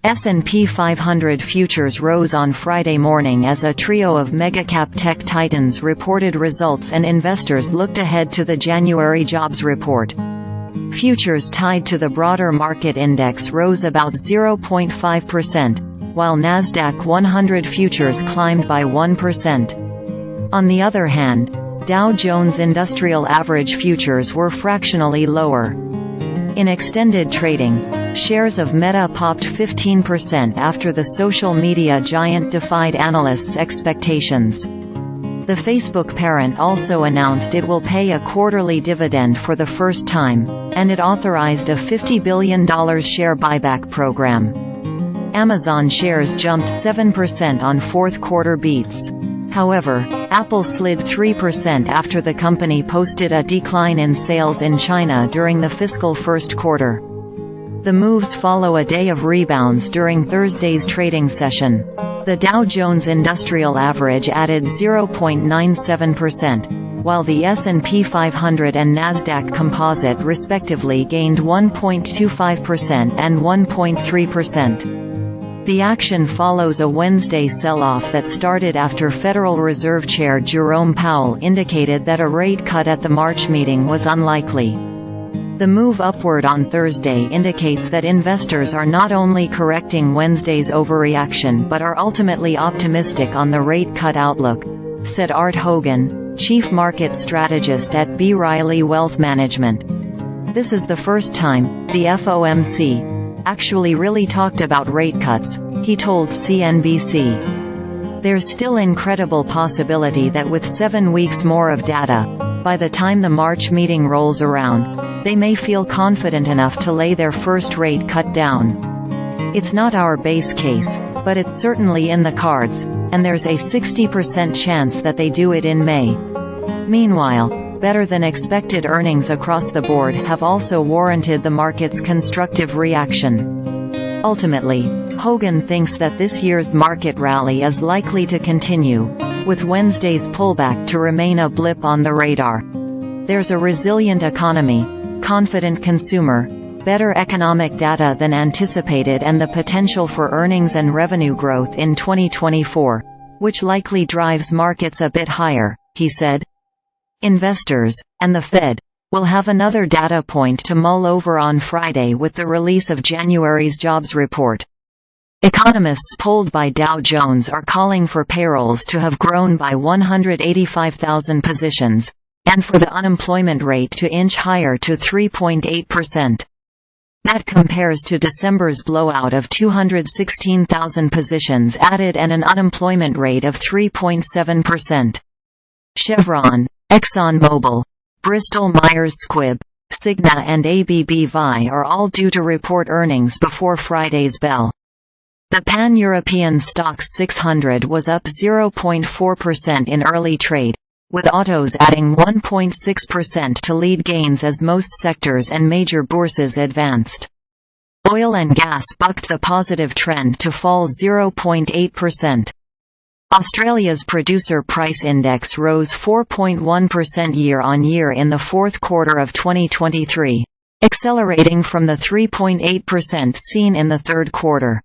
S&P 500 futures rose on Friday morning as a trio of megacap tech titans reported results and investors looked ahead to the January jobs report. Futures tied to the broader market index rose about 0.5%, while Nasdaq 100 futures climbed by 1%. On the other hand, Dow Jones Industrial Average futures were fractionally lower. In extended trading, shares of Meta popped 15% after the social media giant defied analysts' expectations. The Facebook parent also announced it will pay a quarterly dividend for the first time, and it authorized a $50 billion share buyback program. Amazon shares jumped 7% on fourth-quarter beats. However, Apple slid 3% after the company posted a decline in sales in China during the fiscal first quarter. The moves follow a day of rebounds during Thursday's trading session. The Dow Jones Industrial Average added 0.97%, while the S&P 500 and Nasdaq Composite respectively gained 1.25% and 1.3%. The action follows a Wednesday sell-off that started after Federal Reserve Chair Jerome Powell indicated that a rate cut at the March meeting was unlikely. The move upward on Thursday indicates that investors are not only correcting Wednesday's overreaction but are ultimately optimistic on the rate cut outlook, said Art Hogan, chief market strategist at B. Riley Wealth Management. This is the first time the FOMC actually really talked about rate cuts, he told CNBC. There's still incredible possibility that with 7 weeks more of data, by the time the March meeting rolls around, they may feel confident enough to lay their first rate cut down. It's not our base case, but it's certainly in the cards, and there's a 60% chance that they do it in May. Meanwhile, better-than-expected earnings across the board have also warranted the market's constructive reaction. Ultimately, Hogan thinks that this year's market rally is likely to continue, with Wednesday's pullback to remain a blip on the radar. There's a resilient economy, confident consumer, better economic data than anticipated and the potential for earnings and revenue growth in 2024, which likely drives markets a bit higher, he said. Investors, and the Fed, will have another data point to mull over on Friday with the release of January's jobs report. Economists polled by Dow Jones are calling for payrolls to have grown by 185,000 positions, and for the unemployment rate to inch higher to 3.8%. That compares to December's blowout of 216,000 positions added and an unemployment rate of 3.7%. Chevron, ExxonMobil, Bristol-Myers Squibb, Cigna and ABB are all due to report earnings before Friday's bell. The Pan-European Stoxx 600 was up 0.4% in early trade, with autos adding 1.6% to lead gains as most sectors and major bourses advanced. Oil and gas bucked the positive trend to fall 0.8%. Australia's Producer Price Index rose 4.1% year-on-year in the fourth quarter of 2023, accelerating from the 3.8% seen in the third quarter.